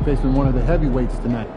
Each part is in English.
Facing one of the heavyweights tonight.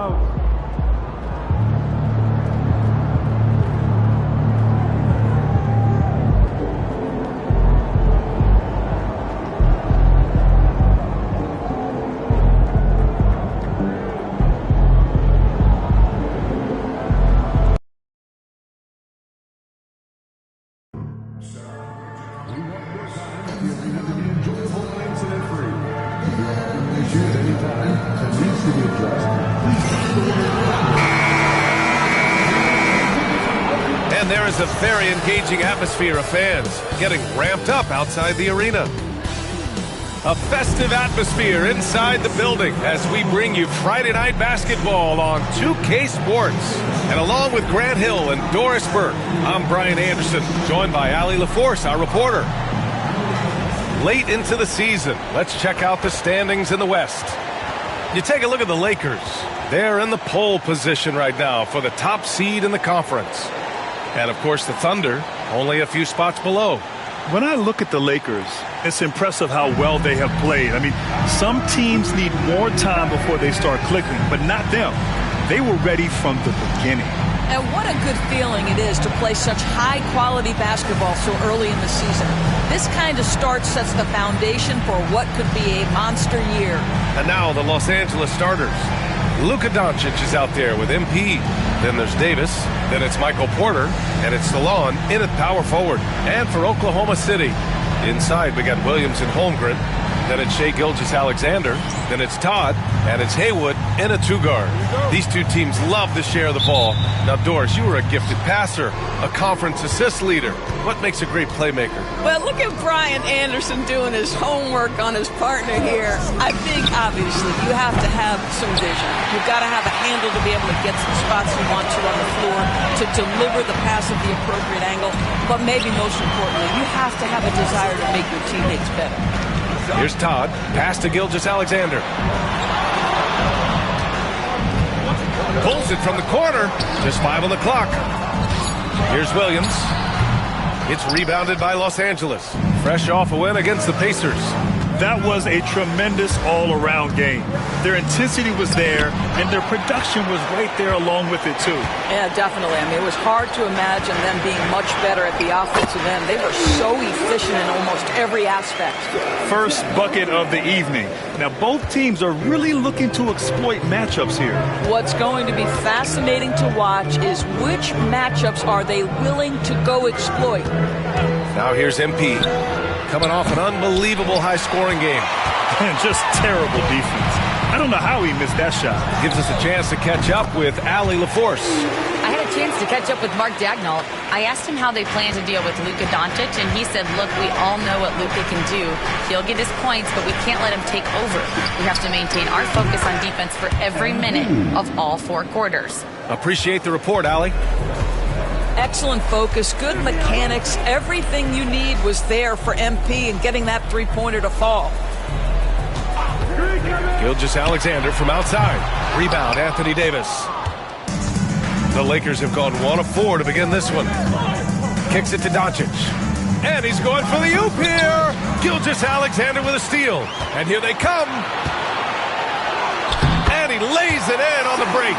out. And there is a very engaging atmosphere of fans getting ramped up outside the arena. A festive atmosphere inside the building as we bring you Friday Night Basketball on 2K Sports. And along with Grant Hill and Doris Burke, I'm Brian Anderson, joined by Allie LaForce, our reporter. Late into the season, let's check out the standings in the West. You take a look at the Lakers. They're in the pole position right now for the top seed in the conference. And, of course, the Thunder only a few spots below. When I look at the Lakers, it's impressive how well they have played. I mean, some teams need more time before they start clicking, but not them. They were ready from the beginning. And what a good feeling it is to play such high-quality basketball so early in the season. This kind of start sets the foundation for what could be a monster year. And now the Los Angeles starters. Luka Doncic is out there with MP. Then there's Davis. Then it's Michael Porter. And it's Salon in at power forward. And for Oklahoma City, inside we got Williams and Holmgren. Then it's Shai Gilgeous-Alexander. Then it's Todd. And it's Haywood in a two-guard. These two teams love to share the ball. Now, Doris, you were a gifted passer, a conference assist leader. What makes a great playmaker? Well, look at Brian Anderson doing his homework on his partner here. I think, obviously, you have to have some vision. You've got to have a handle to be able to get some spots you want to on the floor, to deliver the pass at the appropriate angle. But maybe most importantly, you have to have a desire to make your teammates better. Here's Todd. Pass to Gilgeous-Alexander. Pulls it from the corner. Just 5 on the clock. Here's Williams. It's rebounded by Los Angeles. Fresh off a win against the Pacers. That was a tremendous all-around game. Their intensity was there, and their production was right there along with it, too. Yeah, definitely. I mean, it was hard to imagine them being much better at the offensive end. They were so efficient in almost every aspect. First bucket of the evening. Now, both teams are really looking to exploit matchups here. What's going to be fascinating to watch is which matchups are they willing to go exploit. Now here's MP. Coming off an unbelievable high-scoring game. And just terrible defense. I don't know how he missed that shot. Gives us a chance to catch up with Allie LaForce. I had a chance to catch up with Mark Dagnall. I asked him how they plan to deal with Luka Doncic, and he said, look, we all know what Luka can do. He'll get his points, but we can't let him take over. We have to maintain our focus on defense for every minute of all 4 quarters. Appreciate the report, Allie. Excellent focus, good mechanics. Everything you need was there for MP and getting that three-pointer to fall. Gilgeous-Alexander from outside. Rebound, Anthony Davis. The Lakers have gone 1 of 4 to begin this one. Kicks it to Doncic. And he's going for the oop here. Gilgeous-Alexander with a steal. And here they come. And he lays it in on the break.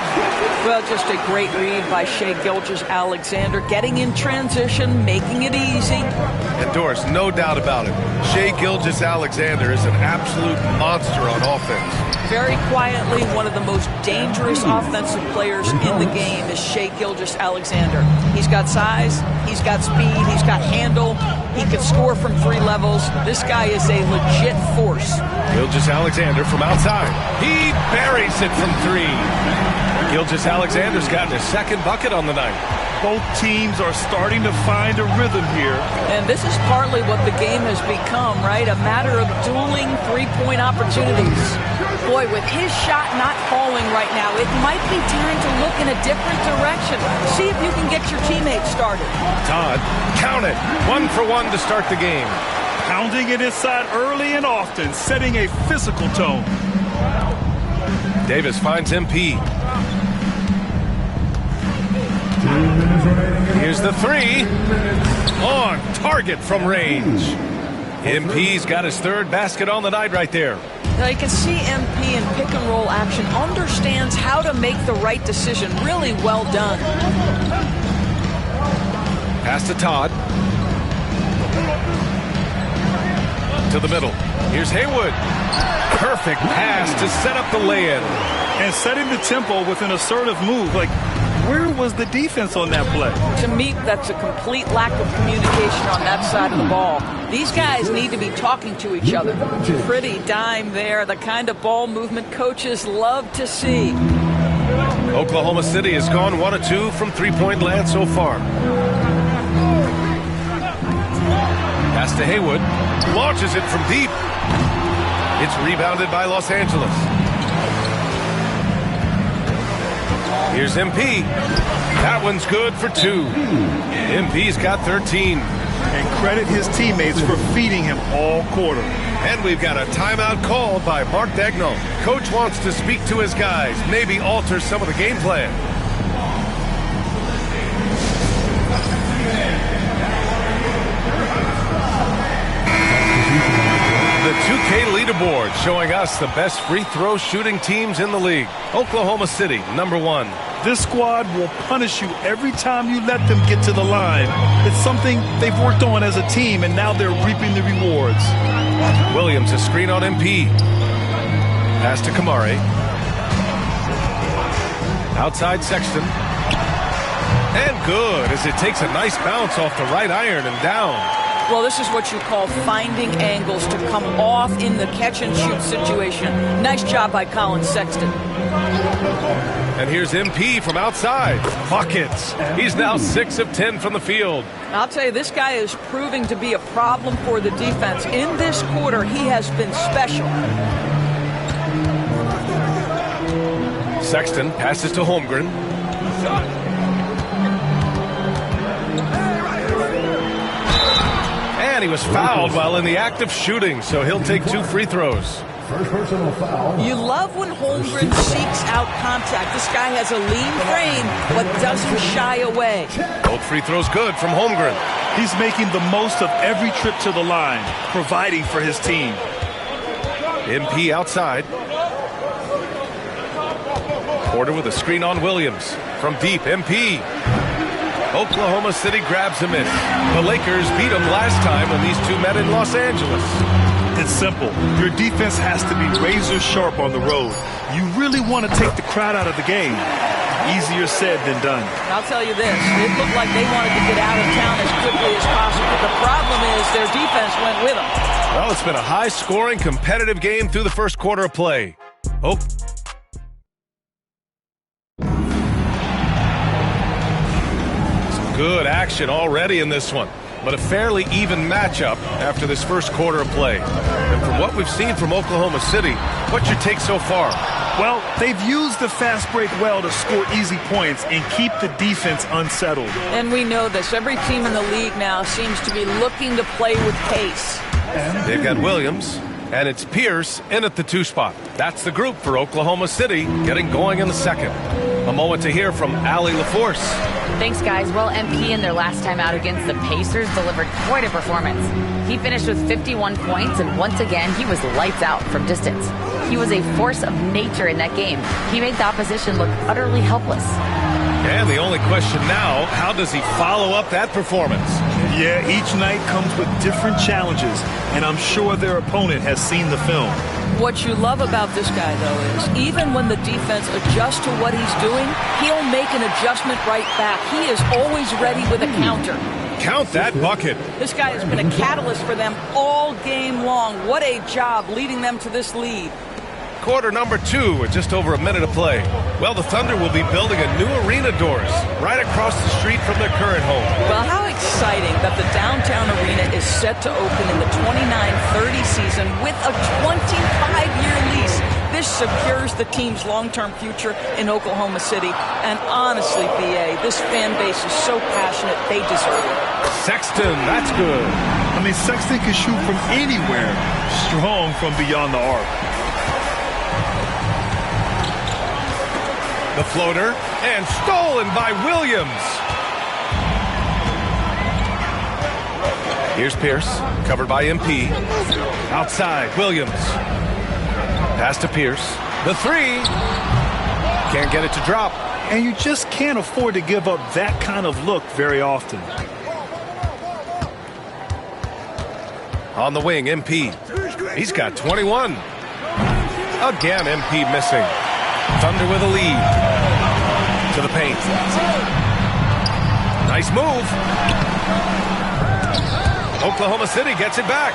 Well, just a great read by Shai Gilgeous-Alexander, getting in transition, making it easy. And Doris, no doubt about it, Shai Gilgeous-Alexander is an absolute monster on offense. Very quietly, one of the most dangerous offensive players in the game is Shai Gilgeous-Alexander. He's got size, he's got speed, he's got handle, he can score from 3 levels. This guy is a legit force. Gilgeous-Alexander from outside. He buries it from 3. Gilgeous-Alexander's gotten his 2nd bucket on the night. Both teams are starting to find a rhythm here. And this is partly what the game has become, right? A matter of dueling 3-point opportunities. Boy, with his shot not falling right now, it might be time to look in a different direction. See if you can get your teammates started. Todd, count it. 1 for 1 to start the game. Pounding it inside early and often, setting a physical tone. Davis finds MP. Here's the 3. On target from range. MP's got his 3rd basket on the night right there. Now you can see MP in pick and roll action understands how to make the right decision. Really well done. Pass to Todd. To the middle. Here's Haywood. Perfect pass to set up the lay-in. And setting the tempo with an assertive move. Like, where was the defense on that play? To me, that's a complete lack of communication on that side of the ball. These guys need to be talking to each other. Pretty dime there, the kind of ball movement coaches love to see. Oklahoma City has gone 1 of 2 from three-point land so far. Pass to Haywood. Launches it from deep. It's rebounded by Los Angeles. Here's MP. That one's good for 2. MP's got 13. And credit his teammates for feeding him all quarter. And we've got a timeout called by Mark Daigneault. Coach wants to speak to his guys, maybe alter some of the game plan. The 2K leaderboard showing us the best free throw shooting teams in the league. Oklahoma City, number 1. This squad will punish you every time you let them get to the line. It's something they've worked on as a team, and now they're reaping the rewards. Williams, a screen on MP. Pass to Kamari. Outside Sexton. And good, as it takes a nice bounce off the right iron and down. Well, this is what you call finding angles to come off in the catch-and-shoot situation. Nice job by Colin Sexton. And here's MP from outside. Buckets. He's now 6 of 10 from the field. I'll tell you, this guy is proving to be a problem for the defense. In this quarter, he has been special. Sexton passes to Holmgren. And he was fouled while in the act of shooting, so he'll take 2 free throws. First personal foul. You love when Holmgren seeks out contact. This guy has a lean frame, but doesn't shy away. Both free throws good from Holmgren. He's making the most of every trip to the line, providing for his team. MP outside. Porter with a screen on Williams. From deep, MP. Oklahoma City grabs a miss. The Lakers beat them last time when these two met in Los Angeles. It's simple. Your defense has to be razor sharp on the road. You really want to take the crowd out of the game. Easier said than done. I'll tell you this. It looked like they wanted to get out of town as quickly as possible. The problem is their defense went with them. Well, it's been a high-scoring, competitive game through the first quarter of play. Good action already in this one, but a fairly even matchup after this first quarter of play. And from what we've seen from Oklahoma City, what's your take so far? Well, they've used the fast break well to score easy points and keep the defense unsettled. And we know this. Every team in the league now seems to be looking to play with pace. They've got Williams, and it's Pierce in at the 2 spot. That's the group for Oklahoma City getting going in the second. A moment to hear from Allie LaForce. Thanks, guys. Well, MP in their last time out against the Pacers delivered quite a performance. He finished with 51 points, and once again, he was lights out from distance. He was a force of nature in that game. He made the opposition look utterly helpless. And the only question now, how does he follow up that performance? Yeah, each night comes with different challenges, and I'm sure their opponent has seen the film. What you love about this guy, though, is even when the defense adjusts to what he's doing, he'll make an adjustment right back. He is always ready with a counter. Count that bucket. This guy has been a catalyst for them all game long. What a job leading them to this lead. Quarter number 2 with just over a minute of play. Well, the Thunder will be building a new arena doors right across the street from their current home. Well, how exciting that the downtown arena is set to open in the 29-30 season with a 25-year lease. This secures the team's long-term future in Oklahoma City. And honestly, B.A., this fan base is so passionate, they deserve it. Sexton, that's good. I mean, Sexton can shoot from anywhere, strong from beyond the arc. The floater, and stolen by Williams. Here's Pierce, covered by MP. Outside, Williams. Pass to Pierce. The three. Can't get it to drop. And you just can't afford to give up that kind of look very often. On the wing, MP. He's got 21. Again, MP missing. Thunder with a lead. To the paint. Nice move. Oklahoma City gets it back.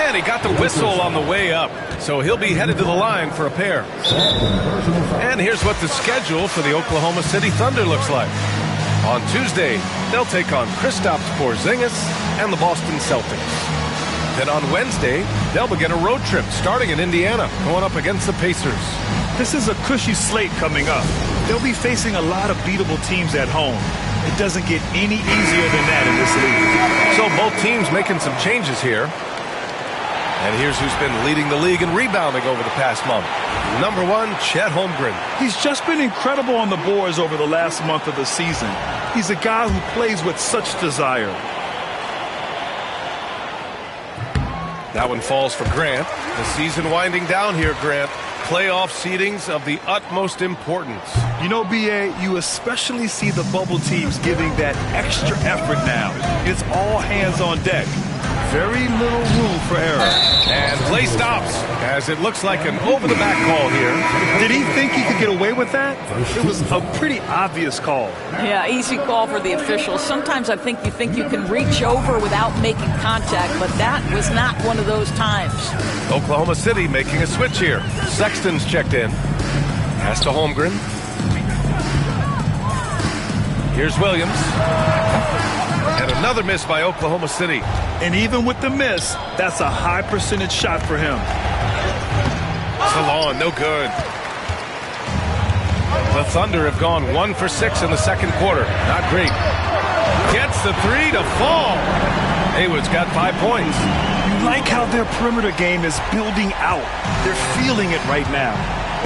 And he got the whistle on the way up. So he'll be headed to the line for a pair. And here's what the schedule for the Oklahoma City Thunder looks like. On Tuesday, they'll take on Kristaps Porzingis and the Boston Celtics. Then on Wednesday, they'll begin a road trip starting in Indiana, going up against the Pacers. This is a cushy slate coming up. They'll be facing a lot of beatable teams at home. It doesn't get any easier than that in this league. So both teams making some changes here. And here's who's been leading the league in rebounding over the past month. Number 1, Chet Holmgren. He's just been incredible on the boards over the last month of the season. He's a guy who plays with such desire. That one falls for Grant. The season winding down here, Grant. Playoff seedings of the utmost importance. You know, B.A., you especially see the bubble teams giving that extra effort now. It's all hands on deck. Very little room for error. And play stops as it looks like an over-the-back call here. Did he think he could get away with that? It was a pretty obvious call. Yeah, easy call for the officials. Sometimes I think you can reach over without making contact, but that was not one of those times. Oklahoma City making a switch here. Sexton's checked in. Pass to Holmgren. Here's Williams. And another miss by Oklahoma City. And even with the miss, that's a high percentage shot for him. Salon, no good. The Thunder have gone 1 for 6 in the second quarter. Not great. Gets the three to fall. Haywood's got 5 points. You like how their perimeter game is building out. They're feeling it right now.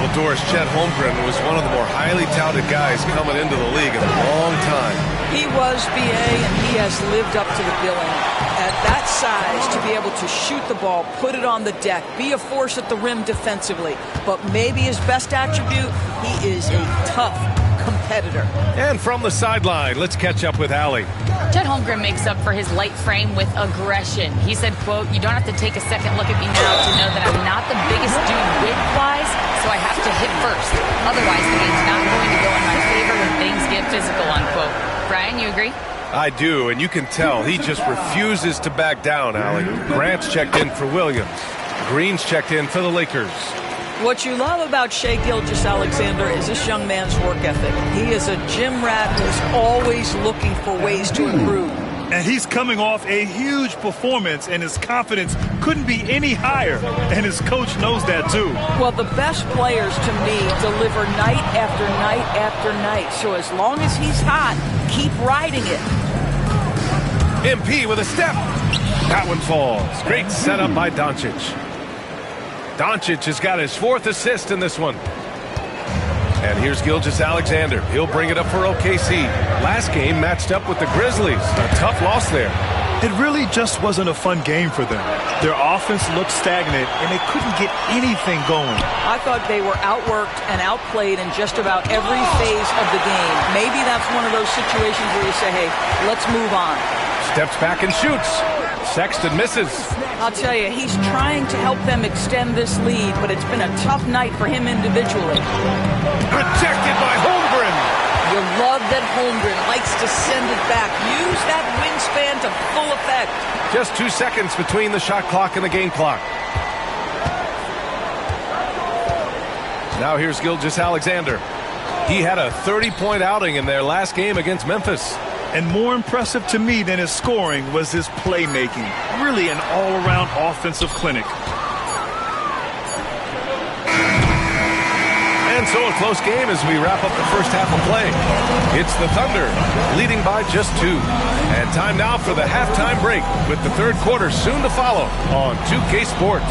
Well, Doris, Chet Holmgren was one of the more highly touted guys coming into the league in a long time. He was, B.A., and he has lived up to the billing. At that size, to be able to shoot the ball, put it on the deck, be a force at the rim defensively. But maybe his best attribute, he is a tough competitor. And from the sideline, let's catch up with Allie. Chet Holmgren makes up for his light frame with aggression. He said, quote, "You don't have to take a second look at me now to know that I'm not the biggest dude width-wise, so I have to hit first. Otherwise, the game's not going to go in my favor when things get physical," unquote. Brian, you agree? I do, and you can tell he just refuses to back down, Allie. Grant's checked in for Williams. Green's checked in for the Lakers. What you love about Shai Gilgeous-Alexander is this young man's work ethic. He is a gym rat who's always looking for ways to improve. And he's coming off a huge performance, and his confidence couldn't be any higher. And his coach knows that, too. Well, the best players, to me, deliver night after night after night. So as long as he's hot, keep riding it. MP with a step. That one falls. Great setup by Doncic. Doncic has got his 4th assist in this one. And here's Gilgeous-Alexander. He'll bring it up for OKC. Last game matched up with the Grizzlies. A tough loss there. It really just wasn't a fun game for them. Their offense looked stagnant, and they couldn't get anything going. I thought they were outworked and outplayed in just about every phase of the game. Maybe that's one of those situations where you say, hey, let's move on. Steps back and shoots. Sexton misses. I'll tell you, he's trying to help them extend this lead, but it's been a tough night for him individually. Protected by Holmgren. You love that Holmgren likes to send it back. Use that wingspan to full effect. Just 2 seconds between the shot clock and the game clock. Now here's Gilgeous-Alexander. He had a 30-point outing in their last game against Memphis. And more impressive to me than his scoring was his playmaking. Really an all-around offensive clinic. And so a close game as we wrap up the first half of play. It's the Thunder leading by just 2. And time now for the halftime break with the third quarter soon to follow on 2K Sports.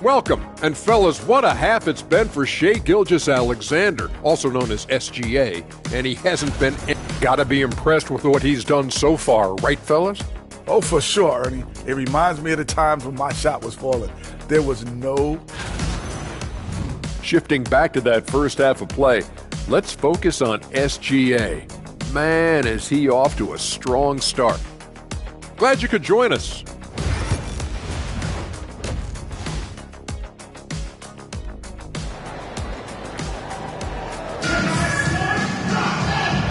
Welcome And fellas, what a half it's been for Shai Gilgeous-Alexander, also known as SGA, and he hasn't been. Gotta be impressed with what he's done so far, right, fellas? Oh, for sure, Ernie. It reminds me of the times when my shot was falling. There was no... Shifting back to that first half of play, let's focus on SGA. Man, is he off to a strong start. Glad you could join us.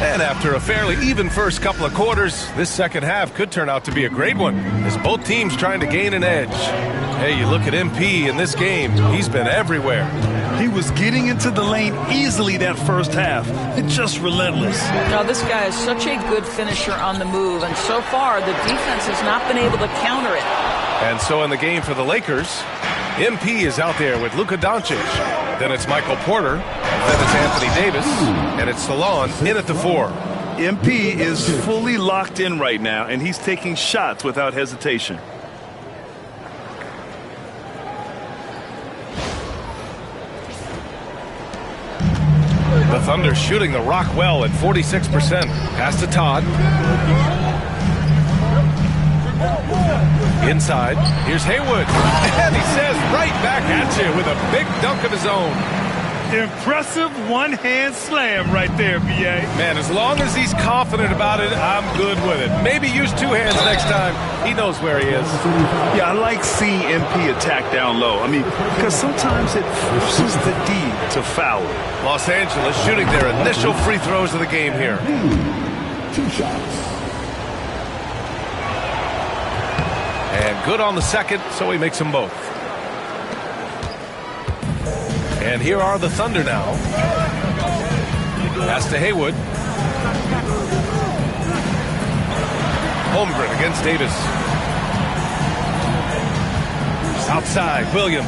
And after a fairly even first couple of quarters, this second half could turn out to be a great one, as both teams trying to gain an edge. Hey, you look at MP in this game, he's been everywhere. He was getting into the lane easily that first half. It's just relentless. Now, this guy is such a good finisher on the move, and so far the defense has not been able to counter it. And so in the game for the Lakers, MP is out there with Luka Doncic. Then it's Michael Porter. Then it's Anthony Davis. And it's Salon in at the 4. MP is fully locked in right now, and he's taking shots without hesitation. The Thunder shooting the rock well at 46%. Pass to Todd. Inside, here's Haywood. And he says right back at you with a big dunk of his own. Impressive one-hand slam right there, B.A. Man, as long as he's confident about it, I'm good with it. Maybe use two hands next time. He knows where he is. Yeah, I like seeing MP attack down low. I mean, because sometimes it forces the D to foul. Los Angeles shooting their initial free throws of the game here. 2 shots. And good on the second, so he makes them both. And here are the Thunder now. Pass to Haywood. Holmgren against Davis. Outside, Williams.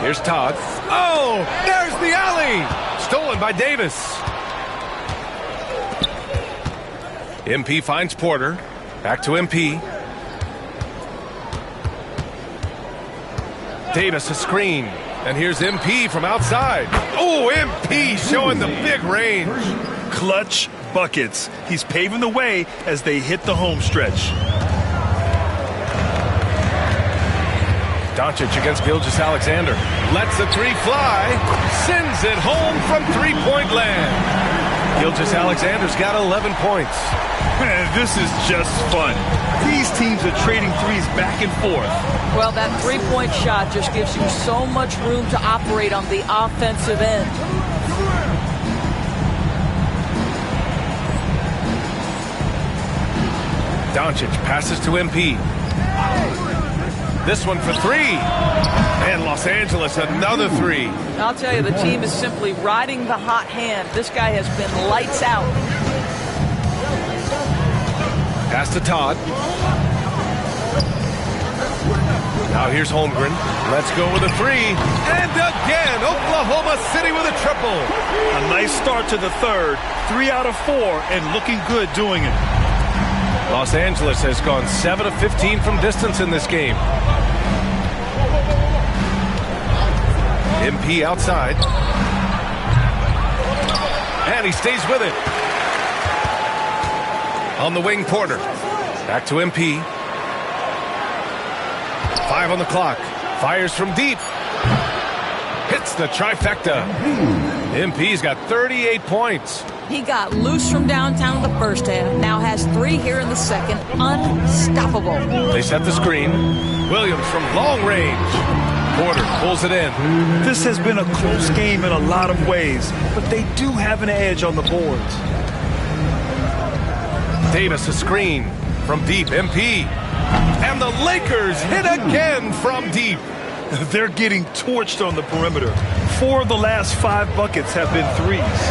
Here's Todd. Oh, there's the alley! Stolen by Davis. MP finds Porter. Back to MP. Davis a screen. And here's MP from outside. Oh, MP showing the big range. Clutch buckets. He's paving the way as they hit the home stretch. Doncic against Gilgeous-Alexander. Lets the three fly. Sends it home from three-point land. Gilgeous-Alexander's got 11 points. Man, this is just fun. These teams are trading threes back and forth. Well, that three-point shot just gives you so much room to operate on the offensive end. Doncic passes to MP. This one for three. And Los Angeles, another three. I'll tell you, the team is simply riding the hot hand. This guy has been lights out. Pass to Todd. Now here's Holmgren. Let's go with a three. And again, Oklahoma City with a triple. A nice start to the third. 3 out of 4 and looking good doing it. Los Angeles has gone 7 of 15 from distance in this game. MP outside. And he stays with it. On the wing, Porter. Back to MP. 5 on the clock. Fires from deep. Hits the trifecta. MP's got 38 points. He got loose from downtown in the first half. Now has 3 here in the second. Unstoppable. They set the screen. Williams from long range. Porter pulls it in. This has been a close game in a lot of ways, but they do have an edge on the boards. Davis a screen from deep. MP. And the Lakers hit again from deep. They're getting torched on the perimeter. 4 of the last 5 buckets have been threes.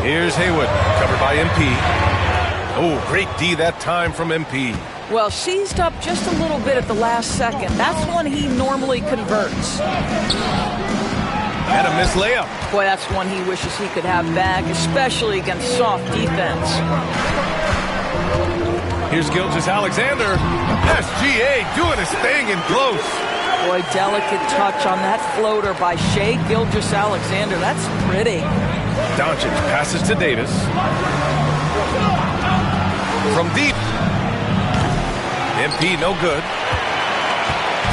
Here's Haywood, covered by MP. Oh, great D that time from MP. Well, seized up just a little bit at the last second. That's when he normally converts. And a missed layup. Boy, that's one he wishes he could have back, especially against soft defense. Here's Gilgeous-Alexander. SGA doing his thing in close. Boy, delicate touch on that floater by Shai Gilgeous-Alexander. That's pretty. Doncic passes to Davis. From deep. MP no good.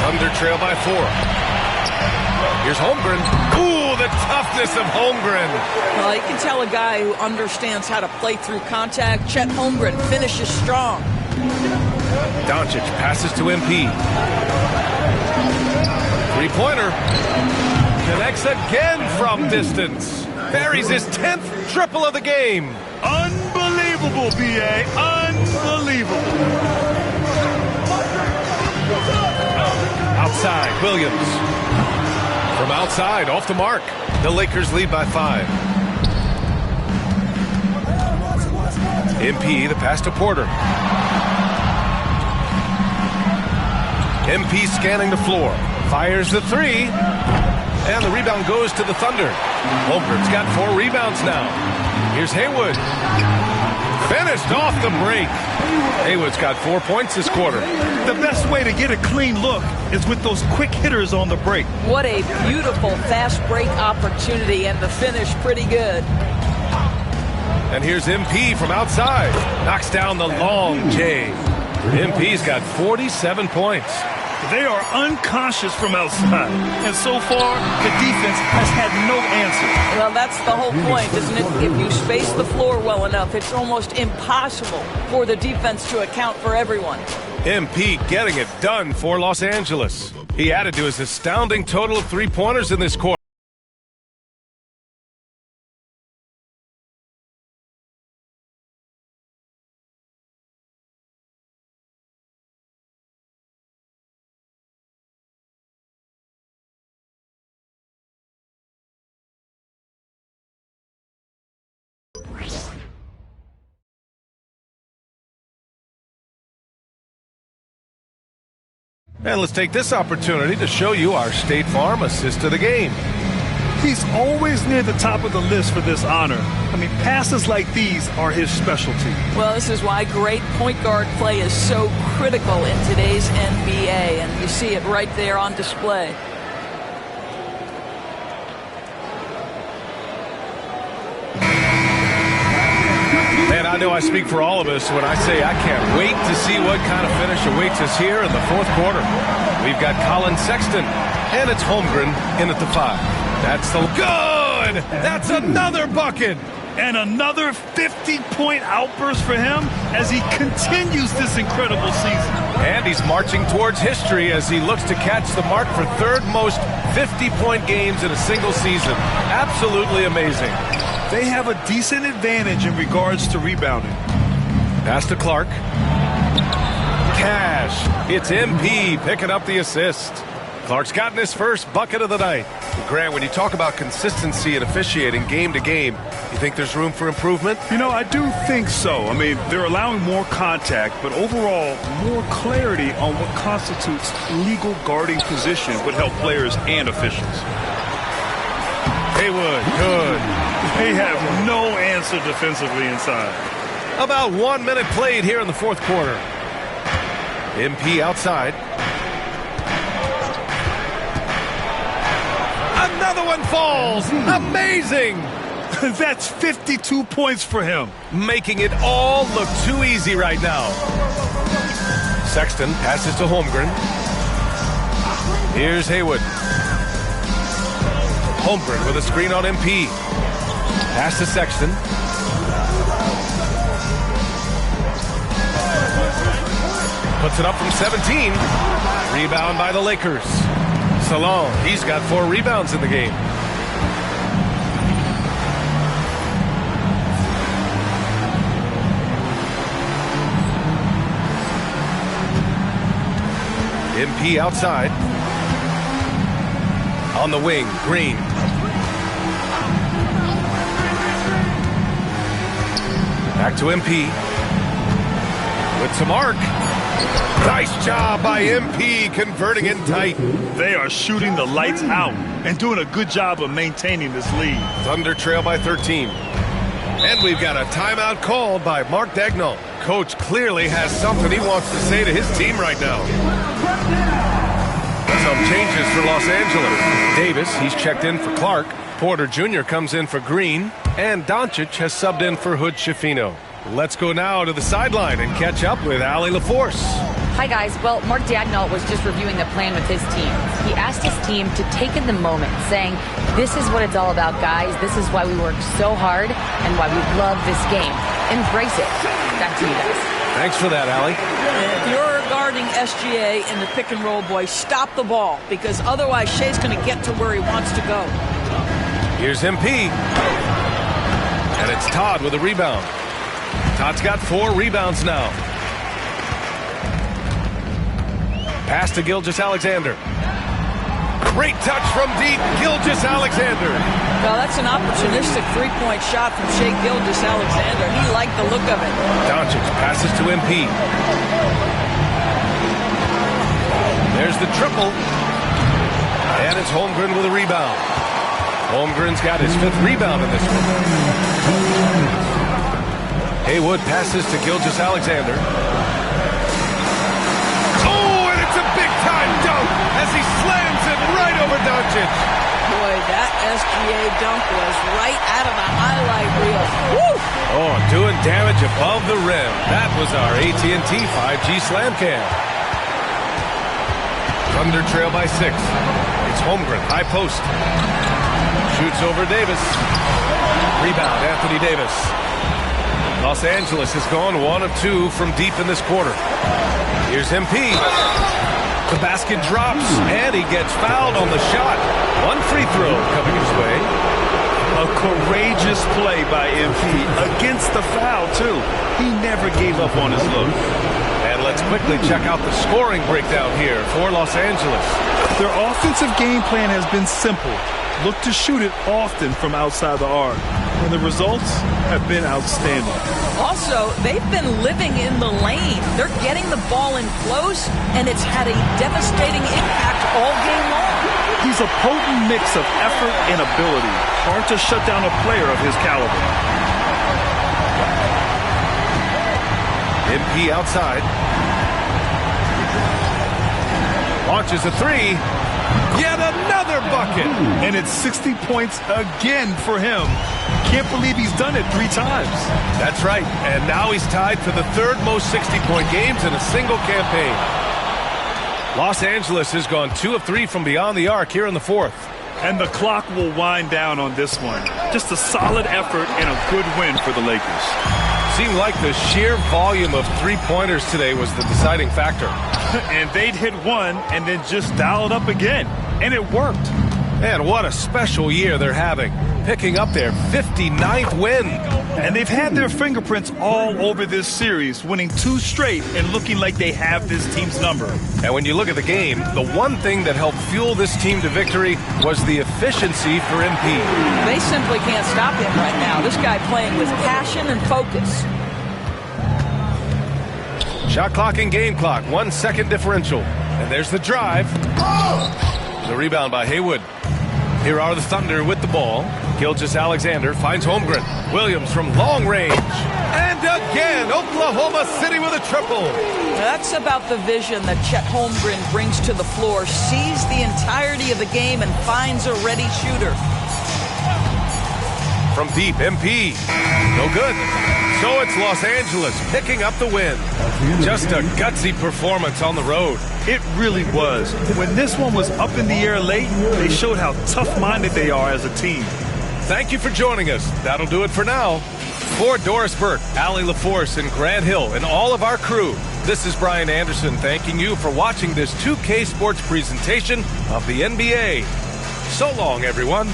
Thunder trail by 4. Here's Holmgren. Ooh, the toughness of Holmgren. Well, you can tell a guy who understands how to play through contact. Chet Holmgren finishes strong. Doncic passes to MP. Three-pointer. Connects again from distance. Buries his 10th triple of the game. Unbelievable, B.A. Unbelievable. Outside, Williams. From outside, off the mark. The Lakers lead by 5. MP, the pass to Porter. MP scanning the floor. Fires the 3. And the rebound goes to the Thunder. Holmgren's got 4 rebounds now. Here's Haywood. Finished off the break. Haywood's got 4 points this quarter. The best way to get a clean look is with those quick hitters on the break. What a beautiful fast break opportunity, and the finish pretty good. And here's MP from outside. Knocks down the long J. MP's got 47 points. They are unconscious from outside. And so far, the defense has had no answer. Well, that's the whole point, isn't it? If you space the floor well enough, it's almost impossible for the defense to account for everyone. MP getting it done for Los Angeles. He added to his astounding total of 3-pointers in this quarter. And let's take this opportunity to show you our State Farm assist of the game. He's always near the top of the list for this honor. I mean, passes like these are his specialty. Well, this is why great point guard play is so critical in today's NBA, and you see it right there on display. And I know I speak for all of us when I say I can't wait to see what kind of finish awaits us here in the 4th quarter. We've got Colin Sexton, and it's Holmgren in at the 5. That's the good! That's another bucket! And another 50-point outburst for him as he continues this incredible season. And he's marching towards history as he looks to catch the mark for 3rd most 50-point games in a single season. Absolutely amazing. They have a decent advantage in regards to rebounding. Pass to Clark. Cash. It's MP picking up the assist. Clark's gotten his first bucket of the night. Grant, when you talk about consistency and officiating game to game, you think there's room for improvement? You know, I do think so. I mean, they're allowing more contact, but overall, more clarity on what constitutes legal guarding position would help players and officials. Haywood, good. They have no answer defensively inside. About 1 minute played here in the 4th quarter. MP outside. Another one falls. Amazing. That's 52 points for him. Making it all look too easy right now. Sexton passes to Holmgren. Here's Haywood. Holmgren with a screen on MP. Pass to Sexton. Puts it up from 17. Rebound by the Lakers. Salon, he's got 4 rebounds in the game. MP outside. On the wing, Green. Back to MP. With some arc. Nice job by MP converting in tight. They are shooting the lights out and doing a good job of maintaining this lead. Thunder trail by 13. And we've got a timeout called by Mark Daigneault. Coach clearly has something he wants to say to his team right now. Some changes for Los Angeles. Davis, he's checked in for Clark. Porter Jr. comes in for Green. And Doncic has subbed in for Hood Schifino. Let's go now to the sideline and catch up with Allie LaForce. Hi, guys. Well, Mark Daigneault was just reviewing the plan with his team. He asked his team to take in the moment, saying, this is what it's all about, guys. This is why we work so hard and why we love this game. Embrace it. Back to you guys. Thanks for that, Allie. If you're guarding SGA in the pick and roll, boy, stop the ball, because otherwise Shea's going to get to where he wants to go. Here's MP. And it's Todd with a rebound. Todd's got 4 rebounds now. Pass to Gilgeous-Alexander. Great touch from deep, Gilgeous-Alexander. Well, that's an opportunistic three-point shot from Shai Gilgeous-Alexander. He liked the look of it. Doncic passes to MP. There's the triple. And it's Holmgren with a rebound. Holmgren's got his 5th rebound in this one. Haywood passes to Gilgeous-Alexander. Dunk as he slams it right over Doncic. Boy, that SGA dunk was right out of the highlight reel. Woo! Oh, doing damage above the rim. That was our AT&T 5G Slam Cam. Thunder trail by 6. It's Holmgren, high post. Shoots over Davis. Rebound, Anthony Davis. Los Angeles has gone 1 of 2 from deep in this quarter. Here's MP. The basket drops, and he gets fouled on the shot. 1 free throw coming his way. A courageous play by MP against the foul, too. He never gave up on his look. And let's quickly check out the scoring breakdown here for Los Angeles. Their offensive game plan has been simple. Look to shoot it often from outside the arc. And the results have been outstanding. Also, they've been living in the lane. They're getting the ball in close, and it's had a devastating impact all game long. He's a potent mix of effort and ability. Hard to shut down a player of his caliber. MP outside. Launches a 3. Yet another bucket. And it's 60 points again for him. Can't believe he's done it 3 times. That's right. And now he's tied for the 3rd most 60-point games in a single campaign. Los Angeles has gone 2 of 3 from beyond the arc here in the 4th. And the clock will wind down on this one. Just a solid effort and a good win for the Lakers. Seemed like the sheer volume of 3-pointers today was the deciding factor. And they'd hit 1 and then just dial it up again. And it worked. Man, what a special year they're having. Picking up their 59th win. And they've had their fingerprints all over this series, winning 2 straight and looking like they have this team's number. And when you look at the game, the one thing that helped fuel this team to victory was the efficiency for MP. They simply can't stop him right now. This guy playing with passion and focus. Shot clock and game clock, 1 second differential. And there's the drive. The rebound by Haywood. Here are the Thunder with the ball. Gilgeous-Alexander finds Holmgren. Williams from long range. And again, Oklahoma City with a triple. That's about the vision that Chet Holmgren brings to the floor. Sees the entirety of the game and finds a ready shooter. From deep, MP. No good. So it's Los Angeles picking up the win. Just a gutsy performance on the road. It really was. When this one was up in the air late, they showed how tough-minded they are as a team. Thank you for joining us. That'll do it for now. For Doris Burke, Allie LaForce, and Grant Hill, and all of our crew, this is Brian Anderson thanking you for watching this 2K Sports presentation of the NBA. So long, everyone.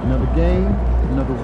Another game, another